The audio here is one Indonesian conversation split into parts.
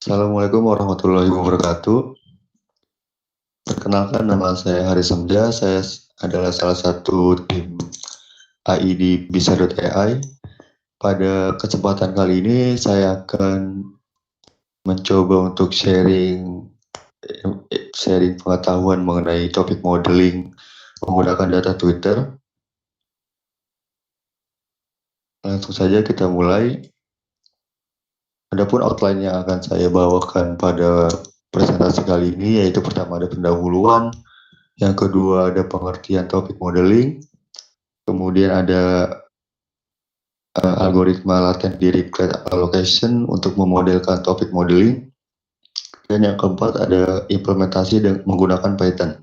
Assalamualaikum warahmatullahi wabarakatuh. Perkenalkan, nama saya Hari Semja. Saya adalah salah satu tim AI di Bisa.ai. Pada kesempatan kali ini saya akan mencoba untuk sharing pengetahuan mengenai topik modeling menggunakan data Twitter. Langsung saja kita mulai. Adapun outline yang akan saya bawakan pada presentasi kali ini yaitu pertama ada pendahuluan, yang kedua ada pengertian topik modeling, kemudian ada algoritma latent direct allocation untuk memodelkan topik modeling, dan yang keempat ada implementasi dengan menggunakan Python.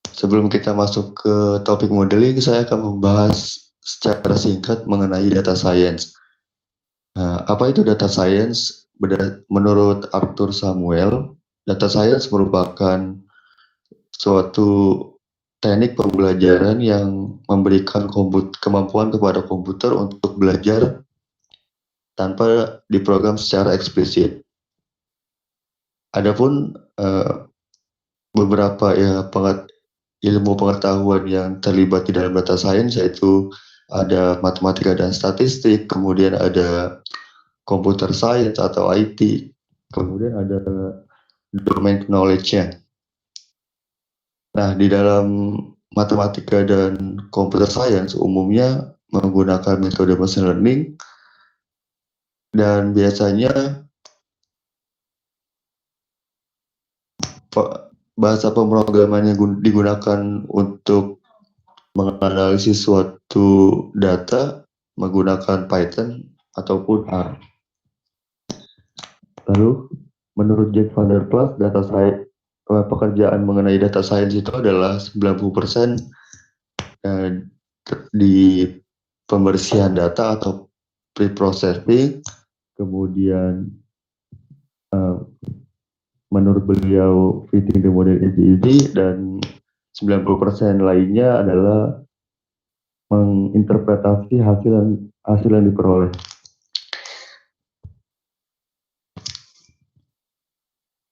Sebelum kita masuk ke topik modeling, saya akan membahas secara singkat mengenai data science. Apa itu data science? Menurut Arthur Samuel, data science merupakan suatu teknik pembelajaran yang memberikan kemampuan kepada komputer untuk belajar tanpa diprogram secara eksplisit. Adapun beberapa ilmu pengetahuan yang terlibat di dalam data science yaitu ada matematika dan statistik, kemudian ada computer science atau IT, kemudian ada domain knowledge-nya. Nah, di dalam matematika dan computer science umumnya menggunakan metode machine learning, dan biasanya bahasa pemrograman yang digunakan untuk menganalisis suatu data menggunakan Python ataupun R. Lalu, menurut Jack van der Plas, pekerjaan mengenai data science itu adalah 90% di pembersihan data atau pre-processing, kemudian menurut beliau fitting the model is easy, dan 90% lainnya adalah menginterpretasi hasil yang diperoleh.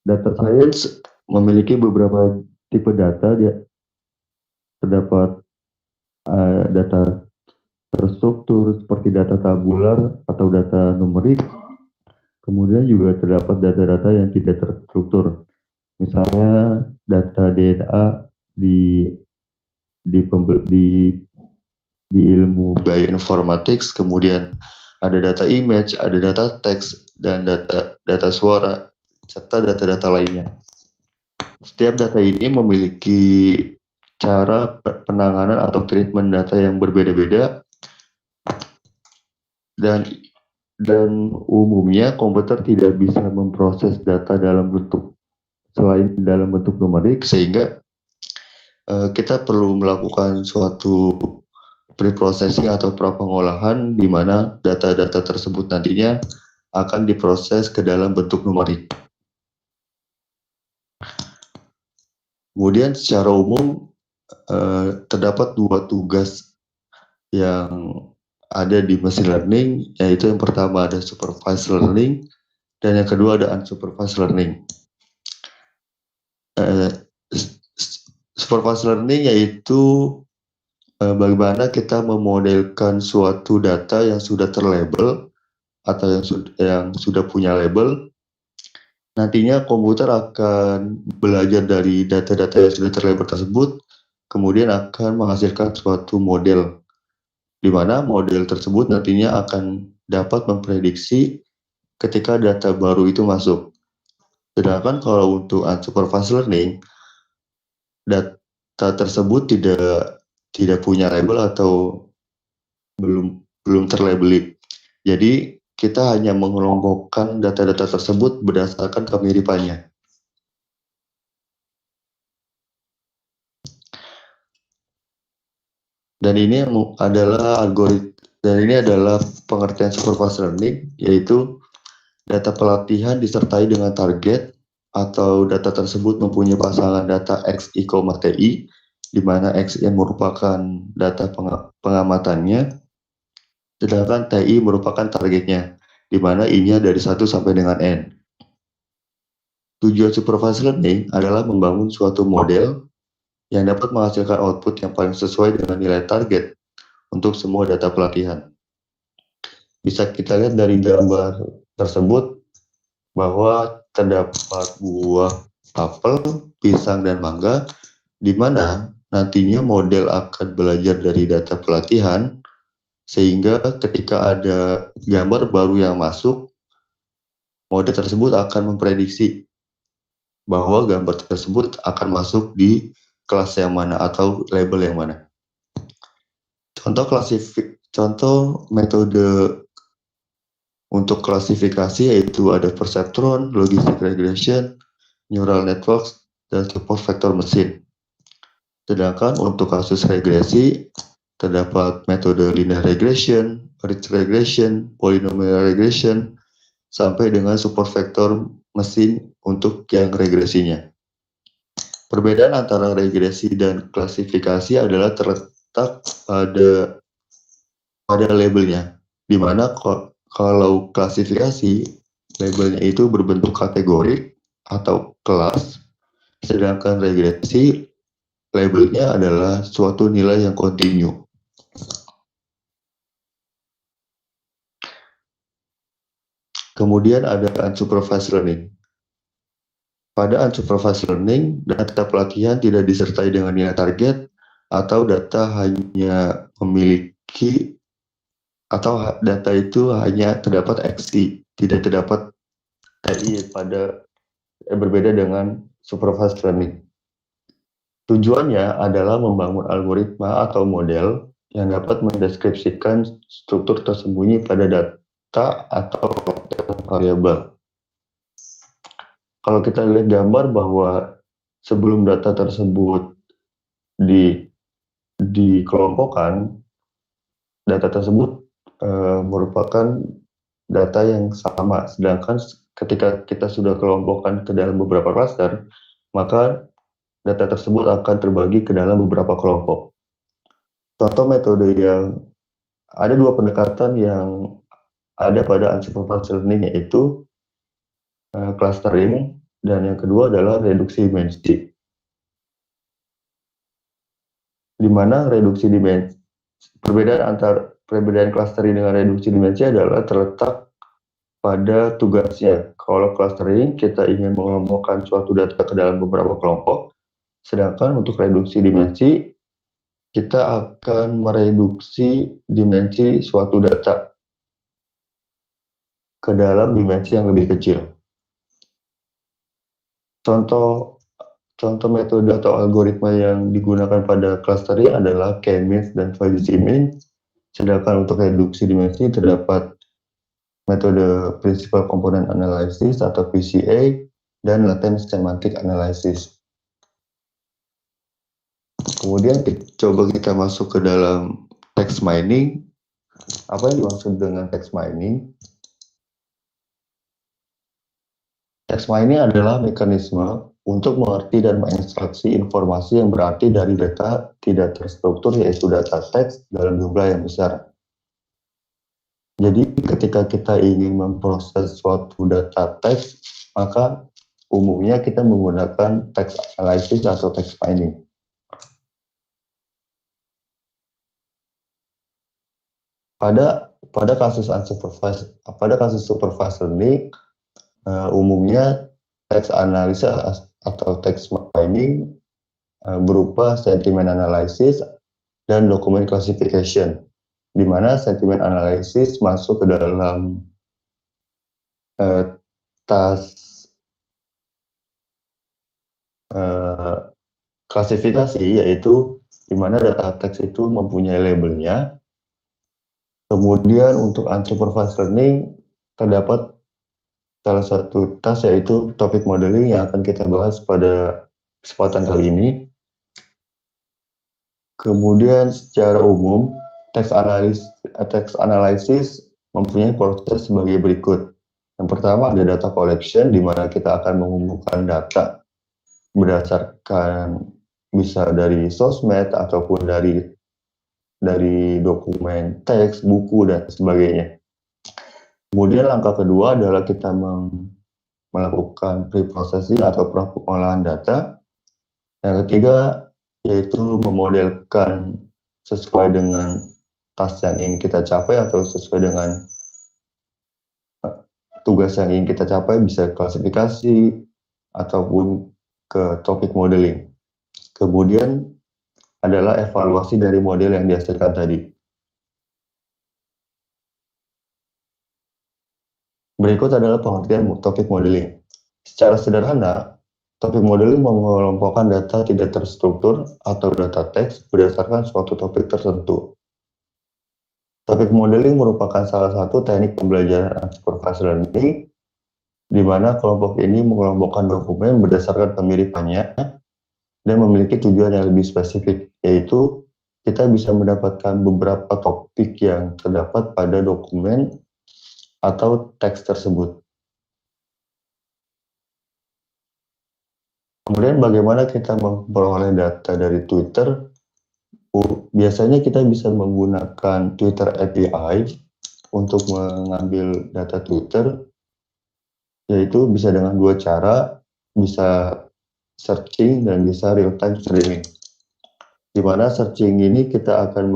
Data science memiliki beberapa tipe data. Terdapat data terstruktur seperti data tabular atau data numerik. Kemudian juga terdapat data-data yang tidak terstruktur. Misalnya data DNA di ilmu bioinformatics, kemudian ada data image, ada data teks, dan data suara, serta data-data lainnya. Setiap data ini memiliki cara penanganan atau treatment data yang berbeda-beda, dan umumnya komputer tidak bisa memproses data selain dalam bentuk numerik, sehingga kita perlu melakukan suatu pre-processing atau pra-pengolahan di mana data-data tersebut nantinya akan diproses ke dalam bentuk numerik. Kemudian secara umum terdapat dua tugas yang ada di machine learning, yaitu yang pertama ada supervised learning dan yang kedua ada unsupervised learning. Supervised learning yaitu bagaimana kita memodelkan suatu data yang sudah terlabel atau yang sudah punya label. Nantinya komputer akan belajar dari data-data yang sudah terlabel tersebut, kemudian akan menghasilkan suatu model, di mana model tersebut nantinya akan dapat memprediksi ketika data baru itu masuk. Sedangkan kalau untuk unsupervised learning, data tersebut tidak punya label atau belum terlabeli. Jadi kita hanya mengelompokkan data-data tersebut berdasarkan kemiripannya. Dan ini adalah pengertian supervised learning, yaitu data pelatihan disertai dengan target atau data tersebut mempunyai pasangan data X, Y, TI, di mana X yang merupakan data pengamatannya, sedangkan TI merupakan targetnya, di mana I-nya dari 1 sampai dengan N. Tujuan supervised learning adalah membangun suatu model yang dapat menghasilkan output yang paling sesuai dengan nilai target untuk semua data pelatihan. Bisa kita lihat dari gambar tersebut bahwa terdapat buah apel, pisang, dan mangga, di mana nantinya model akan belajar dari data pelatihan, sehingga ketika ada gambar baru yang masuk, model tersebut akan memprediksi bahwa gambar tersebut akan masuk di kelas yang mana atau label yang mana. Contoh metode untuk klasifikasi yaitu ada perceptron, logistic regression, neural networks, dan support vector mesin. Sedangkan untuk kasus regresi, terdapat metode linear regression, ridge regression, polynomial regression, sampai dengan support vector mesin untuk yang regresinya. Perbedaan antara regresi dan klasifikasi adalah terletak pada labelnya, di mana kalau klasifikasi labelnya itu berbentuk kategori atau kelas, sedangkan regresi labelnya adalah suatu nilai yang kontinu. Kemudian ada unsupervised learning. Pada unsupervised learning, data pelatihan tidak disertai dengan nilai target atau data hanya memiliki atau data itu hanya terdapat XI, tidak terdapat TI berbeda dengan supervised learning. Tujuannya adalah membangun algoritma atau model yang dapat mendeskripsikan struktur tersembunyi pada data atau variabel. Kalau kita lihat gambar bahwa sebelum data tersebut dikelompokkan, data tersebut merupakan data yang sama, sedangkan ketika kita sudah kelompokkan ke dalam beberapa klaster, maka data tersebut akan terbagi ke dalam beberapa kelompok. Contoh metode yang ada dua pendekatan yang ada pada unsupervised learning, yaitu clustering, dan yang kedua adalah reduksi dimensi. Di mana reduksi dimensi, perbedaan clustering dengan reduksi dimensi adalah terletak pada tugasnya. Kalau clustering, kita ingin mengelompokkan suatu data ke dalam beberapa kelompok, sedangkan untuk reduksi dimensi, kita akan mereduksi dimensi suatu data ke dalam dimensi yang lebih kecil. Contoh metode atau algoritma yang digunakan pada clustering adalah k-means dan Fuzzy-means. Sedangkan untuk reduksi dimensi terdapat metode Principal Component Analysis atau PCA dan Latent Semantic Analysis. Kemudian coba kita masuk ke dalam text mining. Apa yang dimaksud dengan text mining? Text mining adalah mekanisme untuk mengerti dan mengekstraksi informasi yang berarti dari data tidak terstruktur, yaitu data teks dalam jumlah yang besar. Jadi ketika kita ingin memproses suatu data teks, maka umumnya kita menggunakan text analysis atau text mining. Pada kasus supervised learning, umumnya text analysis atau text mining berupa sentiment analysis dan document classification, di mana sentiment analysis masuk ke dalam klasifikasi, yaitu di mana data teks itu mempunyai labelnya. Kemudian untuk unsupervised learning terdapat salah satu task, yaitu topic modeling, yang akan kita bahas pada kesempatan kali ini. Kemudian secara umum text analysis mempunyai proses sebagai berikut. Yang pertama ada data collection, di mana kita akan mengumpulkan data berdasarkan bisa dari sosmed ataupun dari dari dokumen teks, buku, dan sebagainya. Kemudian langkah kedua adalah kita melakukan pre-processing atau pengolahan data. Yang ketiga yaitu memodelkan sesuai dengan task yang ingin kita capai atau sesuai dengan tugas yang ingin kita capai, bisa klasifikasi ataupun ke topik modeling. Kemudian adalah evaluasi dari model yang dihasilkan tadi. Berikut adalah pengertian topik modeling. Secara sederhana, topik modeling mengelompokkan data tidak terstruktur atau data teks berdasarkan suatu topik tertentu. Topik modeling merupakan salah satu teknik pembelajaran unsupervised learning, di mana kelompok ini mengelompokkan dokumen berdasarkan kemiripannya dan memiliki tujuan yang lebih spesifik, yaitu kita bisa mendapatkan beberapa topik yang terdapat pada dokumen atau teks tersebut. Kemudian bagaimana kita memperoleh data dari Twitter? Biasanya kita bisa menggunakan Twitter API untuk mengambil data Twitter, yaitu bisa dengan dua cara, bisa searching dan bisa real-time streaming. Di mana searching ini kita akan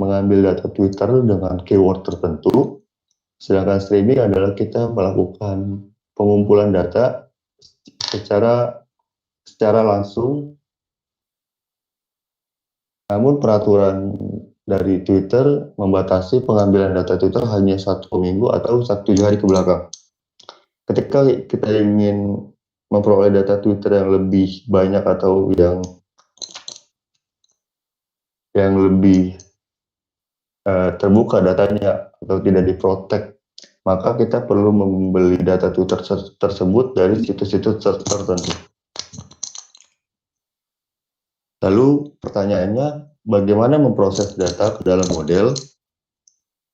mengambil data Twitter dengan keyword tertentu, sedangkan streaming adalah kita melakukan pengumpulan data secara langsung. Namun peraturan dari Twitter membatasi pengambilan data Twitter hanya 1 minggu atau 7 hari ke belakang. Ketika kita ingin memperoleh data Twitter yang lebih banyak atau yang lebih terbuka datanya atau tidak diprotek, maka kita perlu membeli data Twitter tersebut dari situs-situs tertentu. Lalu pertanyaannya, bagaimana memproses data ke dalam model?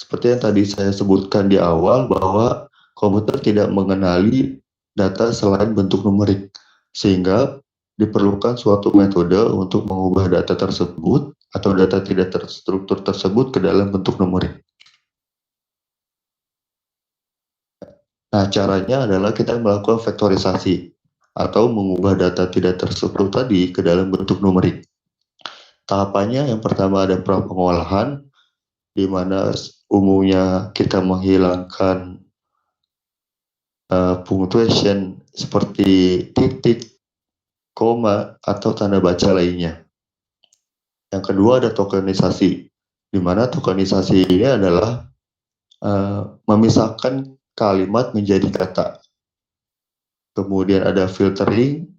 Seperti yang tadi saya sebutkan di awal, bahwa komputer tidak mengenali data selain bentuk numerik, sehingga diperlukan suatu metode untuk mengubah data tersebut atau data tidak terstruktur tersebut ke dalam bentuk numerik. Nah, caranya adalah kita melakukan vektorisasi atau mengubah data tidak terstruktur tadi ke dalam bentuk numerik. Tahapannya yang pertama ada pra-pengolahan, di mana umumnya kita menghilangkan punctuation seperti titik, koma, atau tanda baca lainnya. Yang kedua ada tokenisasi, di mana tokenisasi ini adalah memisahkan kalimat menjadi kata. Kemudian ada filtering,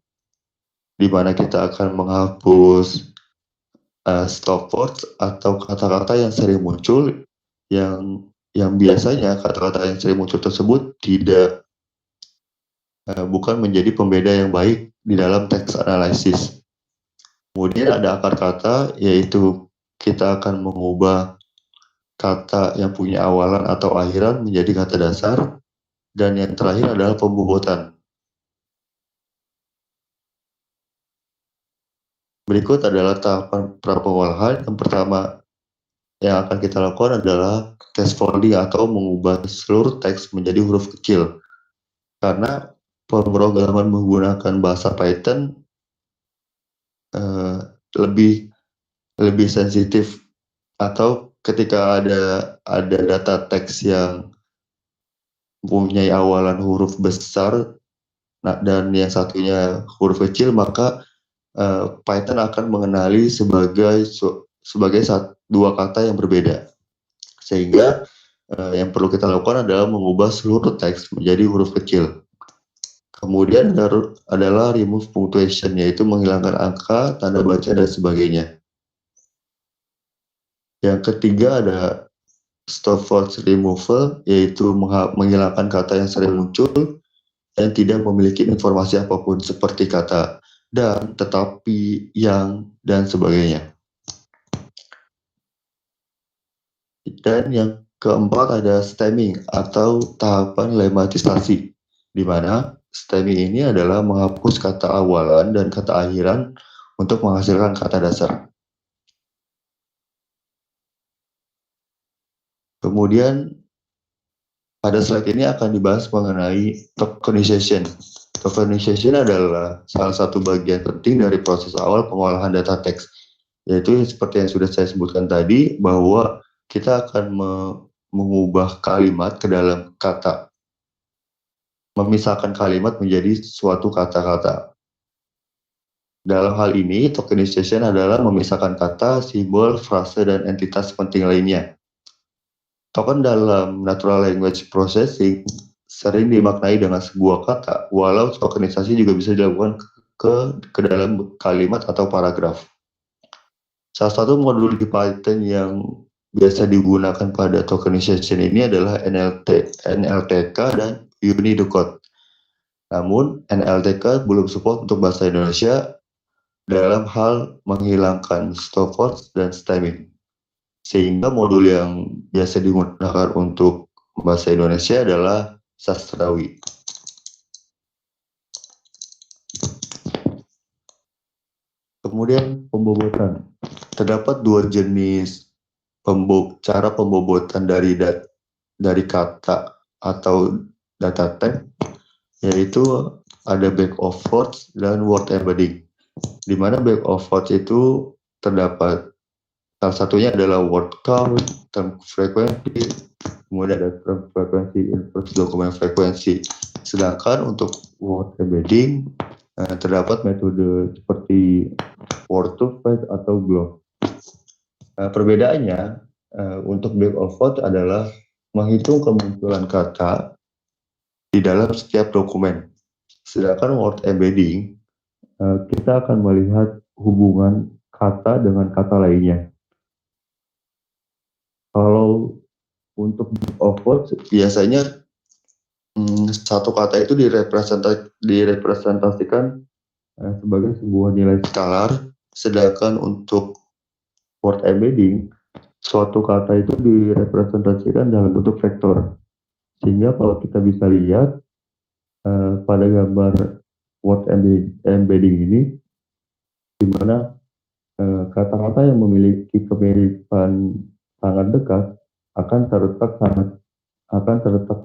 di mana kita akan menghapus stop words atau kata-kata yang sering muncul, yang biasanya kata-kata yang sering muncul tersebut bukan menjadi pembeda yang baik di dalam text analysis. Kemudian ada akar kata, yaitu kita akan mengubah kata yang punya awalan atau akhiran menjadi kata dasar. Dan yang terakhir adalah pembobotan. Berikut adalah tahapan pra-pengolahan. Yang pertama yang akan kita lakukan adalah text folding atau mengubah seluruh teks menjadi huruf kecil. Karena pemrograman menggunakan bahasa Python lebih sensitif, atau ketika ada data teks yang mempunyai awalan huruf besar dan yang satunya huruf kecil, maka Python akan mengenali sebagai dua kata yang berbeda. Sehingga yang perlu kita lakukan adalah mengubah seluruh teks menjadi huruf kecil. Kemudian adalah remove punctuation, yaitu menghilangkan angka, tanda baca, dan sebagainya. Yang ketiga ada stop words removal, yaitu menghilangkan kata yang sering muncul yang tidak memiliki informasi apapun seperti kata dan, tetapi, yang, dan sebagainya. Dan yang keempat ada stemming atau tahapan lematisasi, di mana stemming ini adalah menghapus kata awalan dan kata akhiran untuk menghasilkan kata dasar. Kemudian pada slide ini akan dibahas mengenai tokenization. Tokenization adalah salah satu bagian penting dari proses awal pengolahan data teks, yaitu seperti yang sudah saya sebutkan tadi, bahwa kita akan mengubah kalimat ke dalam kata, memisahkan kalimat menjadi suatu kata-kata. Dalam hal ini, tokenization adalah memisahkan kata, simbol, frase, dan entitas penting lainnya. Token dalam natural language processing sering dimaknai dengan sebuah kata, walau tokenisasi juga bisa dilakukan ke dalam kalimat atau paragraf. Salah satu modul di Python yang biasa digunakan pada tokenization ini adalah NLTK dan Unicode. Namun, NLTK belum support untuk bahasa Indonesia dalam hal menghilangkan stop words dan stemming. Sehingga modul yang biasa digunakan untuk bahasa Indonesia adalah sastrawi. Kemudian pembobotan. Terdapat dua jenis cara pembobotan dari kata atau data teks, yaitu ada back of words dan word embedding. Di mana back of words itu terdapat salah satunya adalah word count, term frequency, kemudian ada term frequency, inverse document frequency. Sedangkan untuk word embedding terdapat metode seperti word to face atau gloss. Perbedaannya untuk back of words adalah menghitung kemunculan kata di dalam setiap dokumen. Sedangkan word embedding kita akan melihat hubungan kata dengan kata lainnya. Kalau untuk back of words biasanya satu kata itu direpresentasikan sebagai sebuah nilai skalar, sedangkan untuk word embedding suatu kata itu direpresentasikan dalam bentuk vektor. Sehingga kalau kita bisa lihat pada gambar word embedding ini, di mana kata-kata yang memiliki kemiripan sangat dekat akan terletak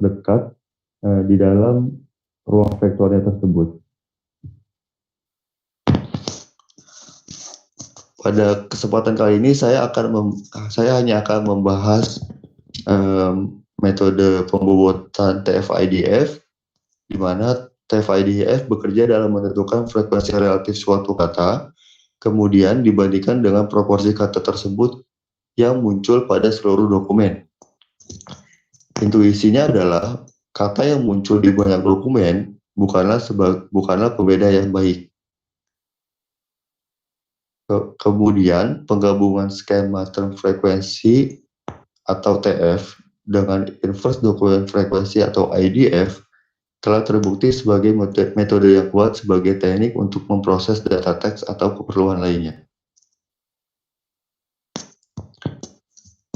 dekat di dalam ruang vektornya tersebut. Pada kesempatan kali ini saya hanya akan membahas metode pembobotan TF-IDF, di mana TF-IDF bekerja dalam menentukan frekuensi relatif suatu kata, kemudian dibandingkan dengan proporsi kata tersebut yang muncul pada seluruh dokumen. Intuisinya adalah kata yang muncul di banyak dokumen bukanlah pembeda yang baik. Kemudian penggabungan skema term frekuensi atau TF dengan inverse document frequency atau IDF telah terbukti sebagai metode yang kuat sebagai teknik untuk memproses data teks atau keperluan lainnya.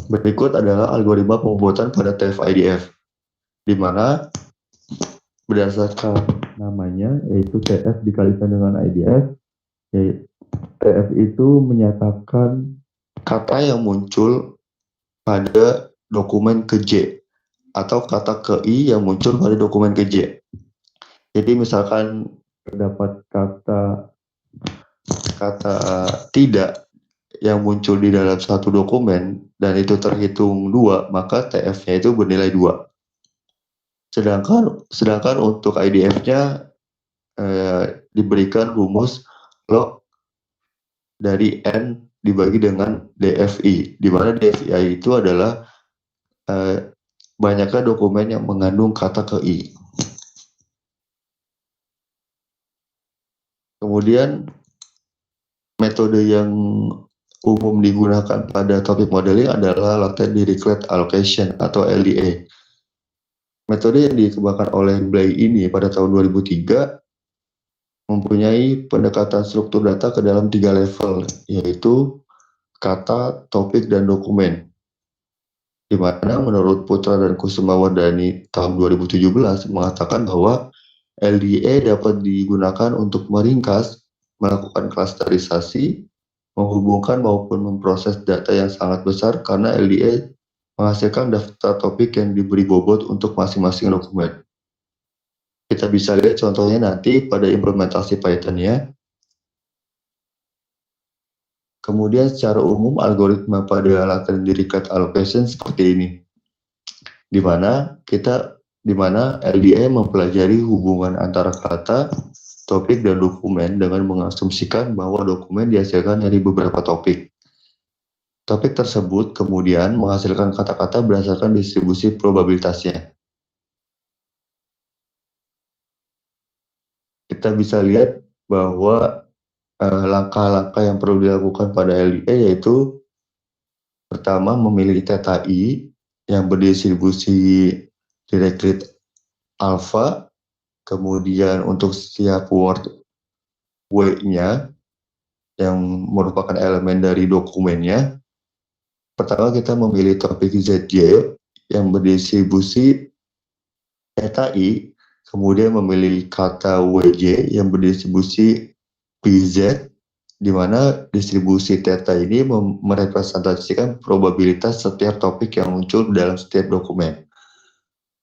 Berikut adalah algoritma pembobotan pada TF-IDF, di mana berdasarkan namanya, yaitu TF dikalikan dengan IDF, TF itu menyatakan kata yang muncul pada dokumen ke J, atau kata ke I yang muncul pada dokumen ke J. Jadi misalkan terdapat kata tidak yang muncul di dalam satu dokumen dan itu terhitung 2, maka TF-nya itu bernilai 2. Sedangkan untuk IDF-nya diberikan rumus log dari N dibagi dengan DFI, di mana DFI itu adalah banyaknya dokumen yang mengandung kata ke I. Kemudian metode yang umum digunakan pada topik modeling adalah Latent Dirichlet Allocation atau LDA. Metode yang dikembangkan oleh Blay ini pada tahun 2003 mempunyai pendekatan struktur data ke dalam 3 level, yaitu kata, topik, dan dokumen. Di mana menurut Putra dan Kusumawardhani tahun 2017 mengatakan bahwa LDA dapat digunakan untuk meringkas, melakukan klasterisasi, menghubungkan maupun memproses data yang sangat besar karena LDA menghasilkan daftar topik yang diberi bobot untuk masing-masing dokumen. Kita bisa lihat contohnya nanti pada implementasi Python-nya. Kemudian secara umum algoritma pada latent record allocation seperti ini, di mana LDA mempelajari hubungan antara kata, topik, dan dokumen dengan mengasumsikan bahwa dokumen dihasilkan dari beberapa topik. Topik tersebut kemudian menghasilkan kata-kata berdasarkan distribusi probabilitasnya. Kita bisa lihat bahwa langkah-langkah yang perlu dilakukan pada LDA yaitu pertama memilih theta I yang berdistribusi directed alpha, kemudian untuk setiap word W-nya yang merupakan elemen dari dokumennya, pertama kita memilih topik ZJ yang berdistribusi theta I, kemudian memilih kata WJ yang berdistribusi PZ, di mana distribusi theta ini merepresentasikan probabilitas setiap topik yang muncul dalam setiap dokumen.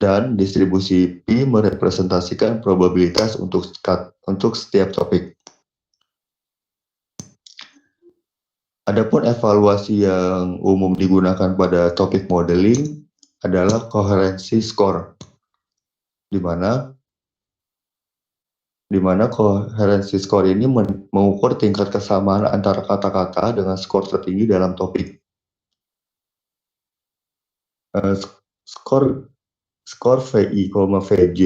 Dan distribusi P merepresentasikan probabilitas untuk setiap topik. Adapun evaluasi yang umum digunakan pada topik modeling adalah coherency score, di mana coherency score ini mengukur tingkat kesamaan antara kata-kata dengan skor tertinggi dalam topik. Skor VI, VJ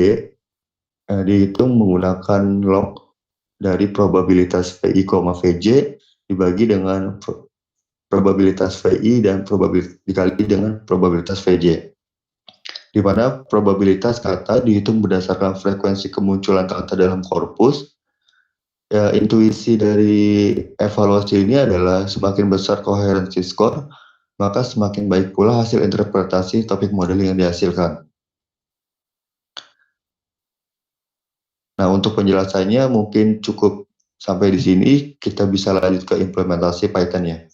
dihitung menggunakan log dari probabilitas VI, VJ dibagi dengan probabilitas VI dan dikali dengan probabilitas VJ. Di mana probabilitas kata dihitung berdasarkan frekuensi kemunculan kata dalam korpus. Ya, intuisi dari evaluasi ini adalah semakin besar coherency score, maka semakin baik pula hasil interpretasi topik modeling yang dihasilkan. Nah, untuk penjelasannya mungkin cukup sampai di sini, kita bisa lanjut ke implementasi Python-nya.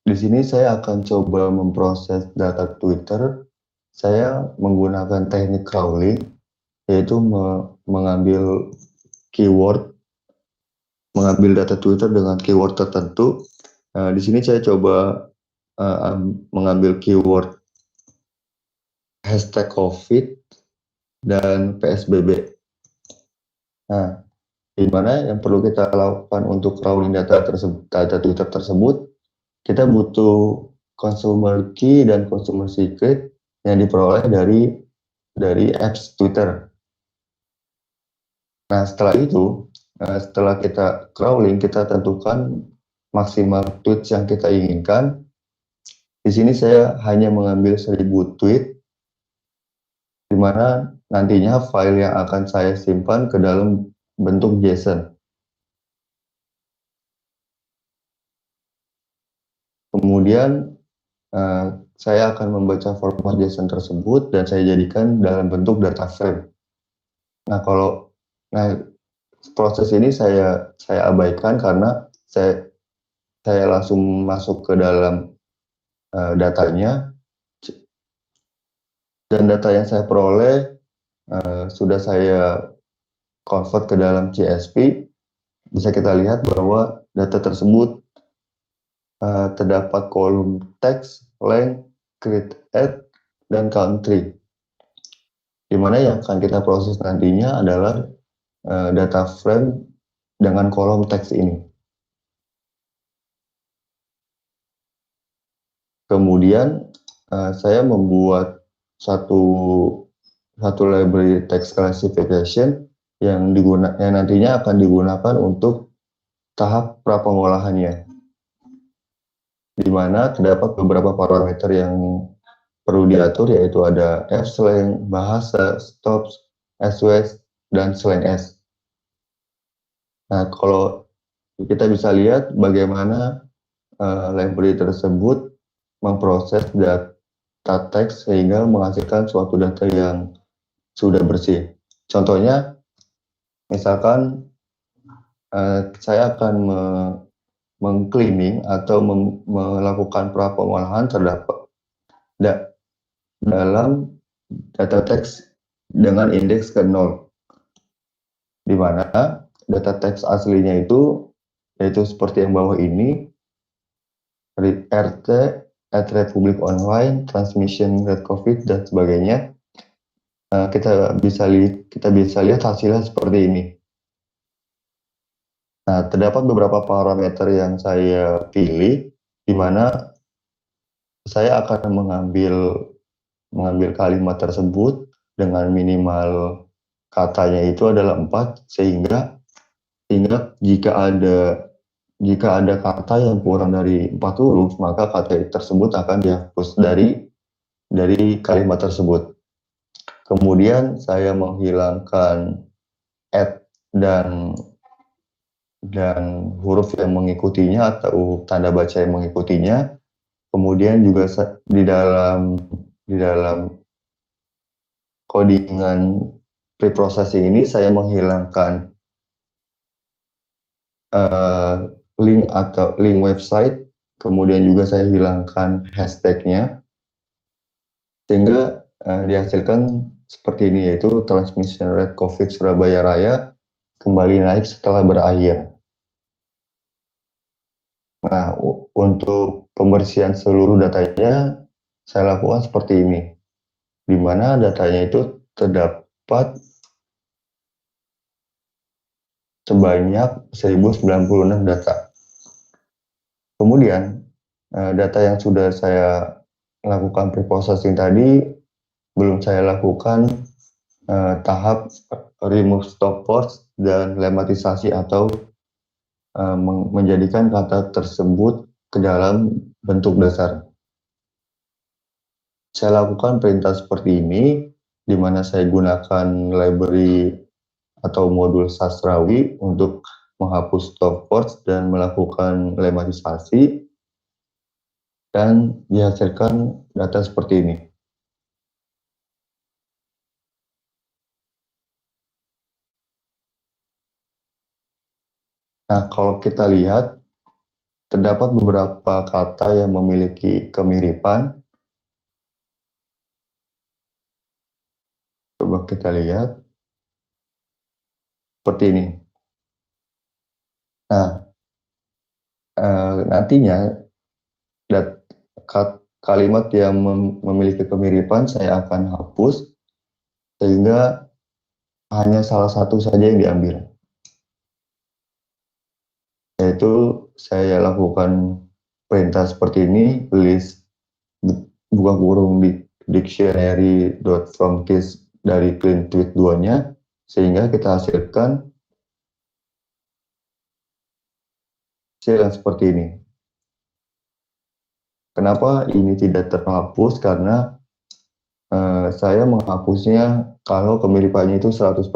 Di sini saya akan coba memproses data Twitter. Saya menggunakan teknik crawling, yaitu mengambil data Twitter dengan keyword tertentu. Nah, di sini saya coba mengambil keyword hashtag COVID dan PSBB. Nah, di mana yang perlu kita lakukan untuk crawling data Twitter tersebut, kita butuh consumer key dan consumer secret yang diperoleh dari apps Twitter. Nah, setelah itu, setelah kita crawling, kita tentukan maksimal tweets yang kita inginkan. Di sini saya hanya mengambil 1000 tweet, di mana nantinya file yang akan saya simpan ke dalam bentuk JSON. Kemudian saya akan membaca format JSON tersebut dan saya jadikan dalam bentuk data frame. Nah, proses ini saya abaikan karena saya langsung masuk ke dalam datanya, dan data yang saya peroleh sudah saya convert ke dalam CSV. Bisa kita lihat bahwa data tersebut terdapat kolom teks, length, create, add, dan country. Di mana yang akan kita proses nantinya adalah data frame dengan kolom teks ini. Kemudian saya membuat satu library text classification yang nantinya akan digunakan untuk tahap prapengolahannya, di mana terdapat beberapa parameter yang perlu diatur, yaitu ada f-slang, bahasa, stops, s-wes, dan slang s. Nah, kalau kita bisa lihat bagaimana library tersebut memproses data teks sehingga menghasilkan suatu data yang sudah bersih. Contohnya, misalkan saya akan mengcleaning atau melakukan prapengolahan dalam data teks dengan indeks ke 0, di mana data teks aslinya itu yaitu seperti yang bawah ini, RT, at Republik Online, transmission rate COVID, dan sebagainya. Kita bisa lihat hasilnya seperti ini. Nah, terdapat beberapa parameter yang saya pilih, di mana saya akan mengambil kalimat tersebut dengan minimal katanya itu adalah 4, sehingga jika ada kata yang kurang dari 4 huruf, maka kata tersebut akan dihapus dari kalimat tersebut. Kemudian saya menghilangkan at dan huruf yang mengikutinya atau tanda baca yang mengikutinya. Kemudian juga di dalam codingan preprocessing ini saya menghilangkan link website, kemudian juga saya hilangkan hashtagnya, sehingga dihasilkan seperti ini, yaitu transmission rate COVID Surabaya Raya kembali naik setelah berakhir. Nah, untuk pembersihan seluruh datanya saya lakukan seperti ini, di mana datanya itu terdapat sebanyak 1096 data. Kemudian data yang sudah saya lakukan preprocessing tadi belum saya lakukan tahap remove stop words dan lematisasi atau menjadikan kata tersebut ke dalam bentuk dasar. Saya lakukan perintah seperti ini, di mana saya gunakan library atau modul sastrawi untuk menghapus stop words dan melakukan lematisasi, dan dihasilkan data seperti ini. Nah, kalau kita lihat, terdapat beberapa kata yang memiliki kemiripan. Coba kita lihat seperti ini. Nah, nantinya kalimat yang memiliki kemiripan saya akan hapus, sehingga hanya salah satu saja yang diambil, yaitu saya lakukan perintah seperti ini, list buka kurung di dictionary.fromcase dari clean tweet 2-nya, sehingga kita hasilkan hasil yang seperti ini. Kenapa ini tidak terhapus? Karena saya menghapusnya kalau kemiripannya itu 100%.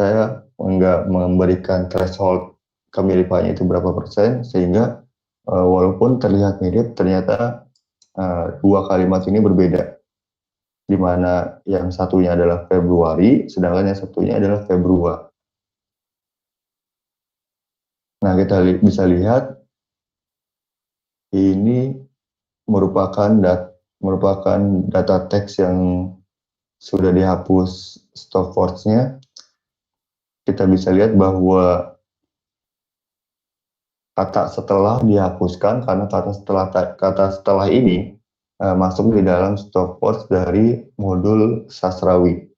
Saya enggak memberikan threshold kemiripannya itu berapa persen, sehingga walaupun terlihat mirip, ternyata dua kalimat ini berbeda, di mana yang satunya adalah Februari, sedangkan yang satunya adalah Februari. Nah, kita bisa lihat ini merupakan data teks yang sudah dihapus stop words-nya. Kita bisa lihat bahwa kata setelah dihapuskan karena kata setelah ini masuk di dalam stop words dari modul sastrawi.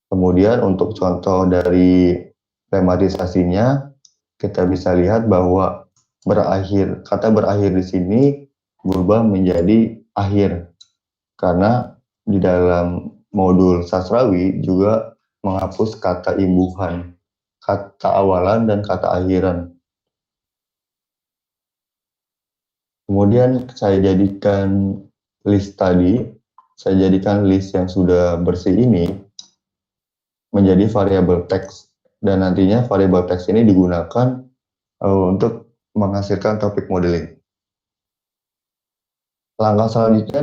Kemudian untuk contoh dari lematisasinya, kita bisa lihat bahwa kata berakhir di sini berubah menjadi akhir, karena di dalam modul sastrawi juga menghapus kata imbuhan, kata awalan, dan kata akhiran. Kemudian saya jadikan list yang sudah bersih ini menjadi variabel teks, dan nantinya variabel teks ini digunakan untuk menghasilkan topik modeling. Langkah selanjutnya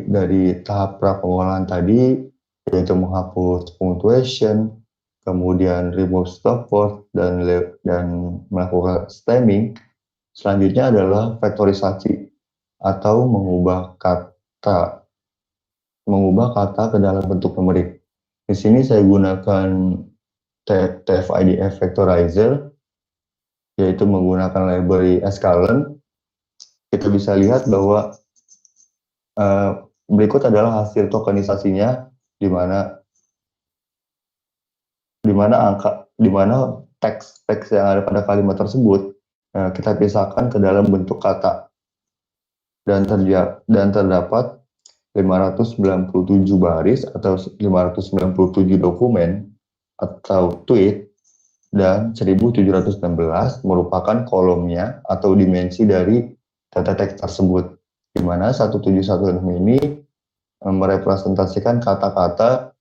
dari tahap pra-pengolahan tadi, yaitu menghapus punctuation, kemudian remove stop word, dan melakukan stemming. Selanjutnya adalah vektorisasi. atau mengubah kata ke dalam bentuk numerik. Di sini saya gunakan TF-IDF Vectorizer, yaitu menggunakan library sklearn. Kita bisa lihat bahwa berikut adalah hasil tokenisasinya, di mana teks yang ada pada kalimat tersebut kita pisahkan ke dalam bentuk kata, dan terdapat 597 baris atau 597 dokumen atau tweet, dan 1716 merupakan kolomnya atau dimensi dari data teks tersebut, di mana 1716 ini merepresentasikan kata-kata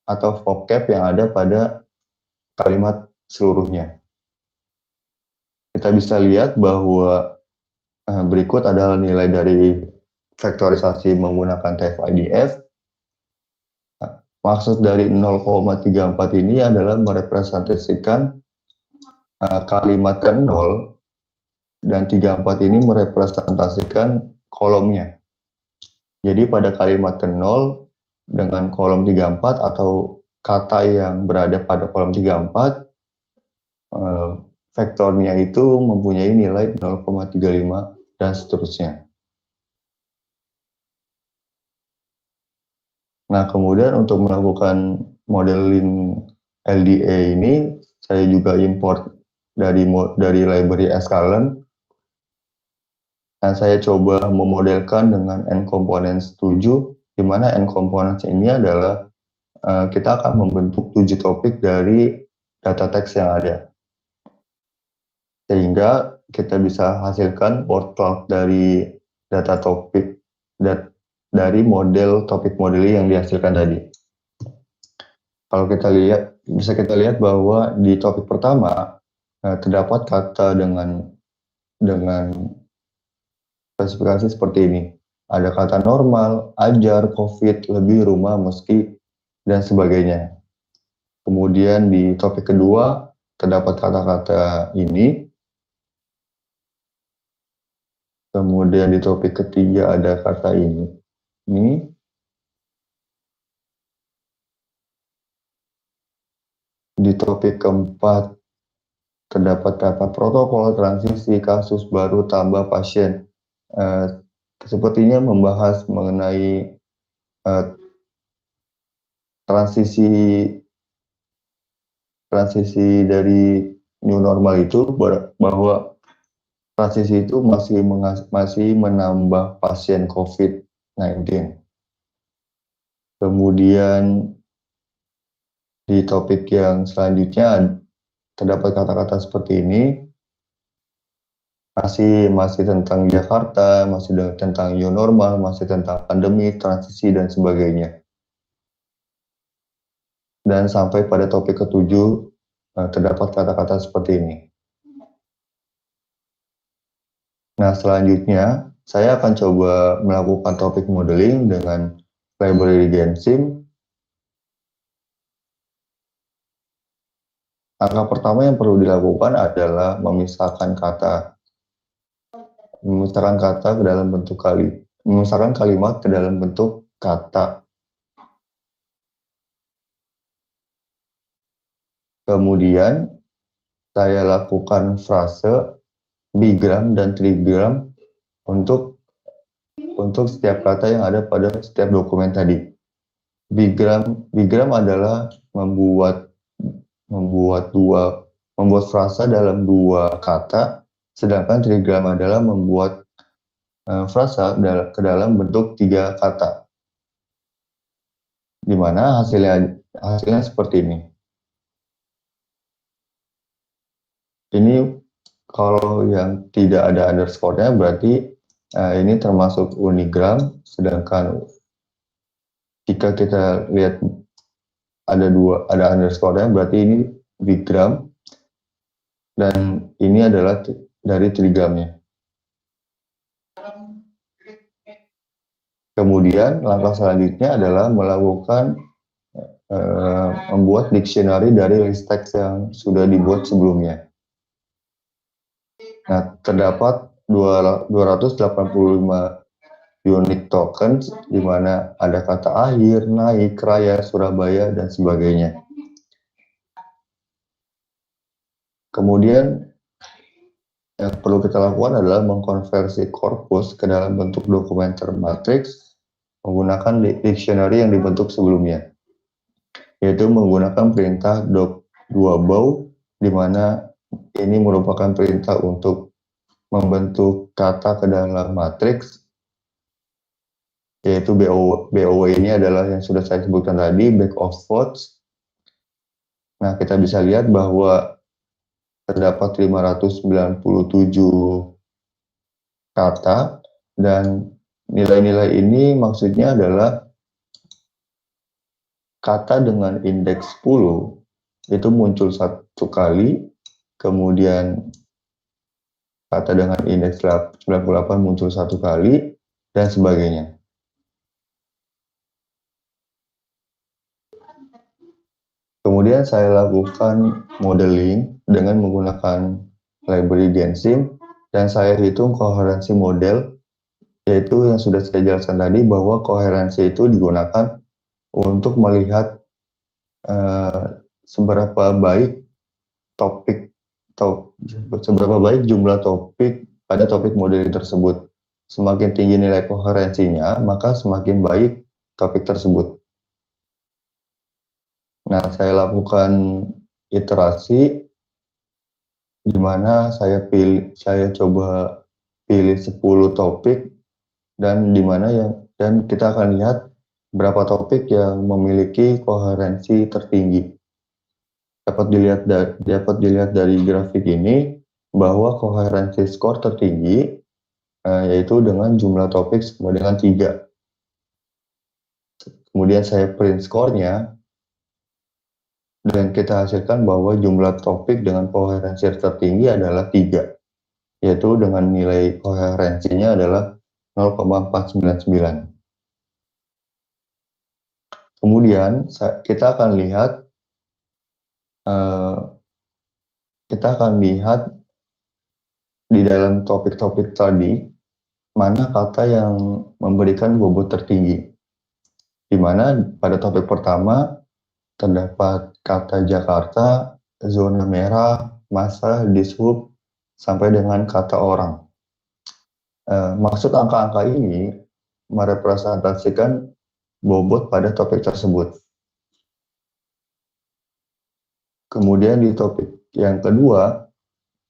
atau vocab yang ada pada kalimat seluruhnya. Kita bisa lihat bahwa berikut adalah nilai dari vektorisasi menggunakan TF-IDF. Maksud dari 0,34 ini adalah merepresentasikan kalimat ke 0, dan 34 ini merepresentasikan kolomnya. Jadi pada kalimat ke 0 dengan kolom 34 atau kata yang berada pada kolom 34, vektornya itu mempunyai nilai 0,35 dan seterusnya. Nah, kemudian untuk melakukan modeling LDA ini, saya juga import dari library sklearn. Nah, saya coba memodelkan dengan N-components 7, di mana N-components ini adalah kita akan membentuk 7 topik dari data teks yang ada. Sehingga kita bisa hasilkan word cloud dari data topik dari model topik modeling yang dihasilkan tadi. Kalau kita lihat bahwa di topik pertama terdapat kata dengan spesifikasi seperti ini. Ada kata normal, ajar, COVID, lebih, rumah, meski, dan sebagainya. Kemudian di topik kedua terdapat kata-kata ini. Kemudian di topik ketiga ada kata ini. Di topik keempat terdapat kata protokol, transisi, kasus baru, tambah, pasien. Sepertinya membahas mengenai transisi dari new normal itu, bahwa transisi itu masih menambah pasien COVID-19. Kemudian di topik yang selanjutnya terdapat kata-kata seperti ini, masih tentang Jakarta, masih tentang new normal, masih tentang pandemi, transisi, dan sebagainya. Dan sampai pada topik ke-7 terdapat kata-kata seperti ini. Nah, selanjutnya saya akan coba melakukan topik modeling dengan library Gensim. Langkah pertama yang perlu dilakukan adalah memisahkan kalimat ke dalam bentuk kata. Kemudian saya lakukan frase, bigram, dan trigram untuk setiap kata yang ada pada setiap dokumen tadi. Bigram adalah membuat frasa dalam dua kata, sedangkan trigram adalah membuat frasa ke dalam bentuk 3 kata, di mana hasilnya seperti ini. Ini kalau yang tidak ada underscore-nya berarti ini termasuk unigram, sedangkan jika kita lihat ada underscore-nya berarti ini bigram, dan ini adalah dari trigramnya. Kemudian langkah selanjutnya adalah melakukan membuat dictionary dari list teks yang sudah dibuat sebelumnya. Nah, terdapat 285 unique tokens, di mana ada kata akhir, naik, raya, Surabaya, dan sebagainya. Kemudian yang perlu kita lakukan adalah mengkonversi korpus ke dalam bentuk dokumen termatrix menggunakan dictionary yang dibentuk sebelumnya, yaitu menggunakan perintah doc2bow, di mana ini merupakan perintah untuk membentuk kata ke dalam matriks, yaitu BOW ini adalah yang sudah saya sebutkan tadi, bag of votes. Nah, kita bisa lihat bahwa terdapat 597 kata, dan nilai-nilai ini maksudnya adalah kata dengan indeks 10 itu muncul satu kali, kemudian kata dengan indeks 98 muncul satu kali, dan sebagainya. Kemudian saya lakukan modeling dengan menggunakan library Gensim, dan saya hitung koherensi model, yaitu yang sudah saya jelaskan tadi, bahwa koherensi itu digunakan untuk melihat seberapa baik seberapa baik jumlah topik pada topik modeling tersebut. Semakin tinggi nilai koherensinya, maka semakin baik topik tersebut. Nah, saya lakukan iterasi di mana saya coba pilih 10 topik, dan kita akan lihat berapa topik yang memiliki koherensi tertinggi. Dapat dilihat dari grafik ini bahwa koherensi skor tertinggi yaitu dengan jumlah topik sama dengan 3. Kemudian saya print skornya, dan kita hasilkan bahwa jumlah topik dengan koherensi tertinggi adalah 3, yaitu dengan nilai koherensinya adalah 0,499. Kemudian kita akan lihat di dalam topik-topik tadi mana kata yang memberikan bobot tertinggi, di mana pada topik pertama terdapat kata Jakarta, zona merah, masa, dishub, sampai dengan kata orang. Maksud angka-angka ini merepresentasikan bobot pada topik tersebut. Kemudian di topik yang kedua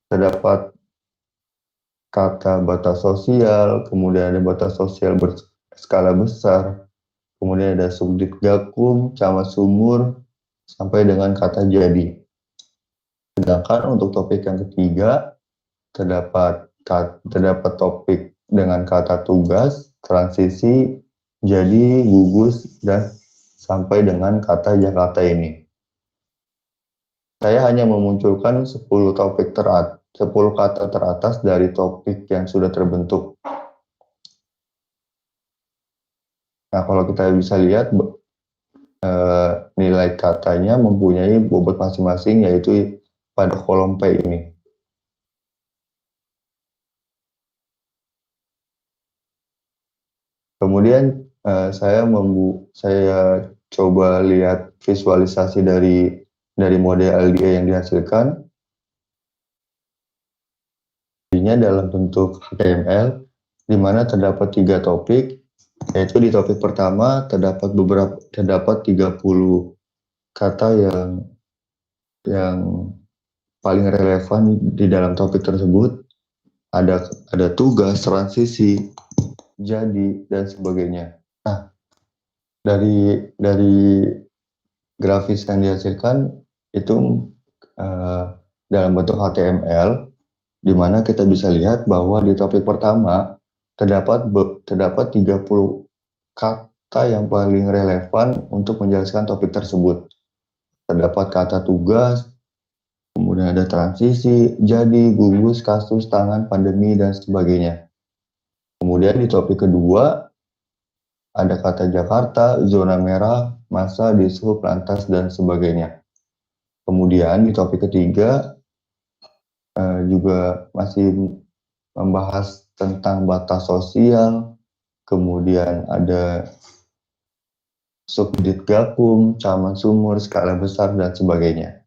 terdapat kata batas sosial, kemudian ada batas sosial berskala besar, kemudian ada subjek gakum, camat sumur, sampai dengan kata jadi. Sedangkan untuk topik yang ketiga terdapat topik dengan kata tugas, transisi, jadi, gugus, dan sampai dengan kata Jakarta ini. Saya hanya memunculkan 10 kata teratas dari topik yang sudah terbentuk. Nah, kalau kita bisa lihat nilai katanya mempunyai bobot masing-masing, yaitu pada kolom P ini. Kemudian saya coba lihat visualisasi dari model LDA yang dihasilkan. Ini dalam bentuk HTML, di mana terdapat 3 topik, yaitu di topik pertama terdapat 30 kata yang paling relevan di dalam topik tersebut. Ada tugas, transisi, jadi, dan sebagainya. Nah, dari grafis yang dihasilkan itu dalam bentuk HTML, di mana kita bisa lihat bahwa di topik pertama terdapat 30 kata yang paling relevan untuk menjelaskan topik tersebut. Terdapat kata tugas, kemudian ada transisi, jadi, gugus, kasus, tangan, pandemi, dan sebagainya. Kemudian di topik kedua ada kata Jakarta, zona merah, masa, dishub, lantas, dan sebagainya. Kemudian di topik ketiga juga masih membahas tentang batas sosial, kemudian ada subdit gabung, caman sumur, skala besar, dan sebagainya.